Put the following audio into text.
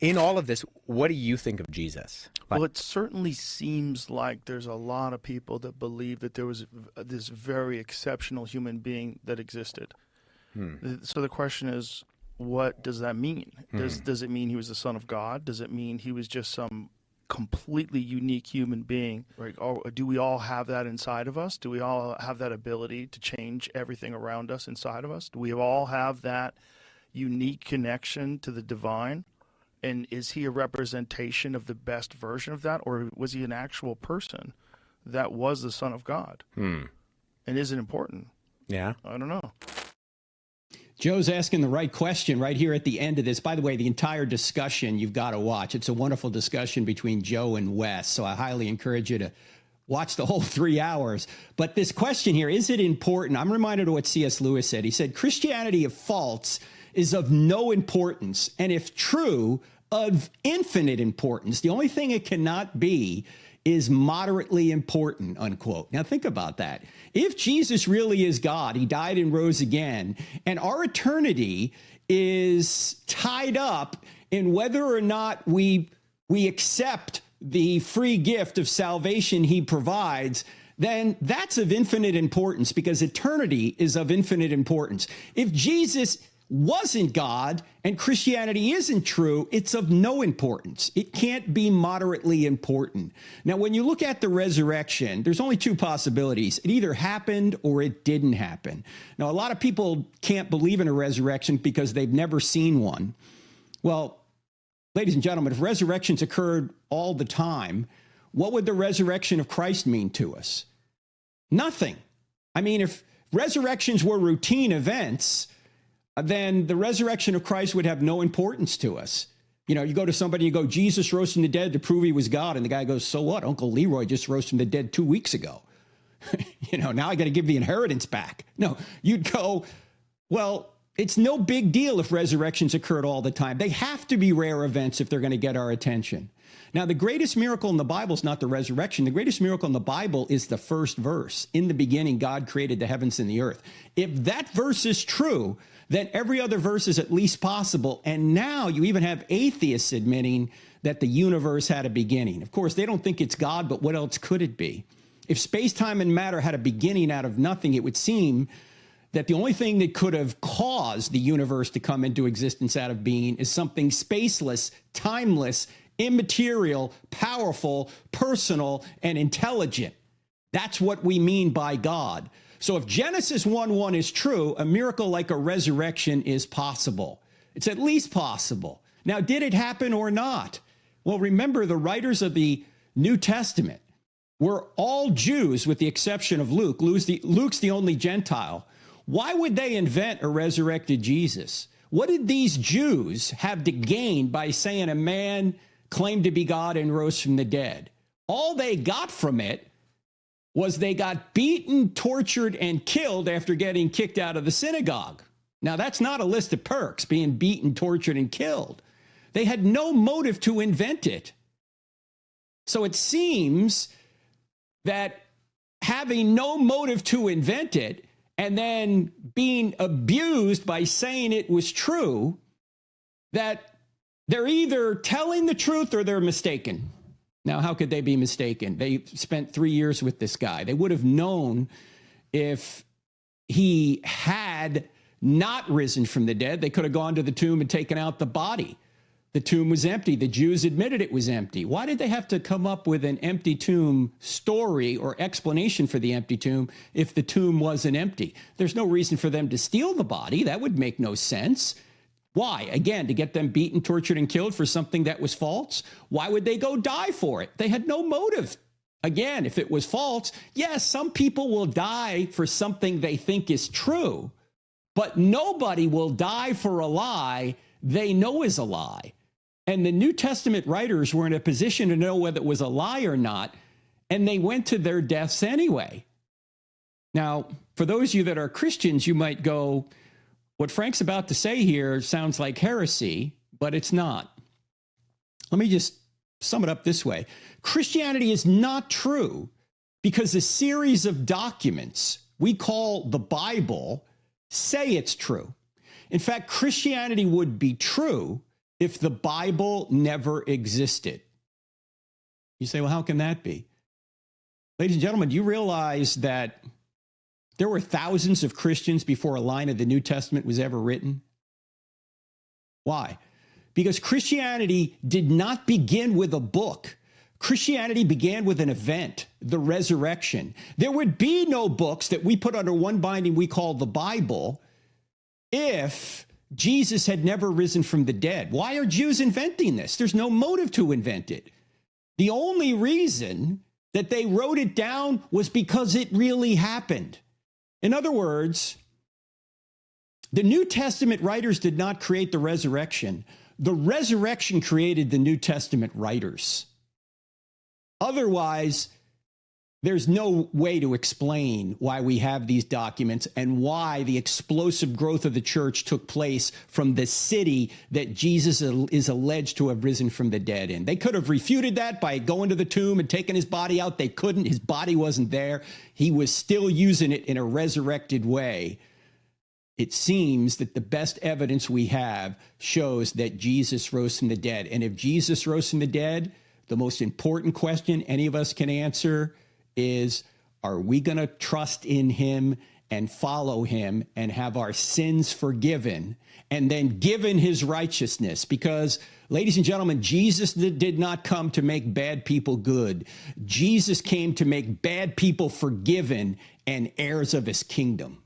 In all of this, what do you think of Jesus? Well, it certainly seems like there's a lot of people that believe that there was this very exceptional human being that existed. So the question is, what does that mean? Does it mean he was the Son of God? Does it mean he was just some completely unique human being? Right? Or do we all have that inside of us? Do we all have that ability to change everything around us inside of us? Do we all have that unique connection to the divine? And is he a representation of the best version of that? Or was he an actual person that was the Son of God? And is it important? Yeah. I don't know. Joe's asking the right question right here at the end of this. By the way, the entire discussion you've got to watch. It's a wonderful discussion between Joe and Wes, so I highly encourage you to watch the whole 3 hours. But this question here, is it important? I'm reminded of what C.S. Lewis said. He said, Christianity, if false, is of no importance, and if true, of infinite importance. The only thing it cannot be is moderately important, unquote. Now think about that. If Jesus really is God, he died and rose again, and our eternity is tied up in whether or not we accept the free gift of salvation he provides, then that's of infinite importance, because eternity is of infinite importance. If Jesus wasn't God and Christianity isn't true, it's of no importance. It can't be moderately important. Now, when you look at the resurrection, there's only two possibilities. It either happened or it didn't happen. Now, a lot of people can't believe in a resurrection because they've never seen one. Well, ladies and gentlemen, if resurrections occurred all the time, what would the resurrection of Christ mean to us? Nothing. I mean, if resurrections were routine events, then the resurrection of Christ would have no importance to us. You know, you go to somebody, you go, Jesus rose from the dead to prove he was God. And the guy goes, so what? Uncle Leroy just rose from the dead 2 weeks ago. You know, now I got to give the inheritance back. No, you'd go, well, it's no big deal if resurrections occurred all the time. They have to be rare events if they're going to get our attention. Now, the greatest miracle in the Bible is not the resurrection. The greatest miracle in the Bible is the first verse. In the beginning, God created the heavens and the earth. If that verse is true, then every other verse is at least possible. And now you even have atheists admitting that the universe had a beginning. Of course, they don't think it's God, but what else could it be? If space, time, and matter had a beginning out of nothing, it would seem that the only thing that could have caused the universe to come into existence out of being is something spaceless, timeless, immaterial, powerful, personal, and intelligent. That's what we mean by God. So if Genesis 1:1 is true, a miracle like a resurrection is possible. It's at least possible. Now, did it happen or not? Well, remember, the writers of the New Testament were all Jews with the exception of Luke. Luke's the only Gentile. Why would they invent a resurrected Jesus? What did these Jews have to gain by saying a man claimed to be God and rose from the dead? All they got from it was they got beaten, tortured, and killed after getting kicked out of the synagogue. Now, that's not a list of perks, being beaten, tortured, and killed. They had no motive to invent it. So it seems that having no motive to invent it and then being abused by saying it was true, that they're either telling the truth or they're mistaken. Now, how could they be mistaken? They spent 3 years with this guy. They would have known if he had not risen from the dead. They could have gone to the tomb and taken out the body. The tomb was empty. The Jews admitted it was empty. Why did they have to come up with an empty tomb story or explanation for the empty tomb if the tomb wasn't empty? There's no reason for them to steal the body. That would make no sense. Why? Again, to get them beaten, tortured, and killed for something that was false? Why would they go die for it? They had no motive. Again, if it was false, yes, some people will die for something they think is true, but nobody will die for a lie they know is a lie. And the New Testament writers were in a position to know whether it was a lie or not, and they went to their deaths anyway. Now, for those of you that are Christians, you might go, what Frank's about to say here sounds like heresy, but it's not. Let me just sum it up this way. Christianity is not true because a series of documents we call the Bible say it's true. In fact, Christianity would be true if the Bible never existed? You say, well, how can that be? Ladies and gentlemen, do you realize that there were thousands of Christians before a line of the New Testament was ever written? Why? Because Christianity did not begin with a book. Christianity began with an event, the resurrection. There would be no books that we put under one binding we call the Bible if Jesus had never risen from the dead. Why are Jews inventing this? There's no motive to invent it. The only reason that they wrote it down was because it really happened. In other words, the New Testament writers did not create the resurrection. The resurrection created the New Testament writers. Otherwise, there's no way to explain why we have these documents and why the explosive growth of the church took place from the city that Jesus is alleged to have risen from the dead in. They could have refuted that by going to the tomb and taking his body out. They couldn't. His body wasn't there. He was still using it in a resurrected way. It seems that the best evidence we have shows that Jesus rose from the dead. And if Jesus rose from the dead, the most important question any of us can answer is, are we going to trust in him and follow him and have our sins forgiven and then given his righteousness? Because, ladies and gentlemen, Jesus did not come to make bad people good. Jesus came to make bad people forgiven and heirs of his kingdom.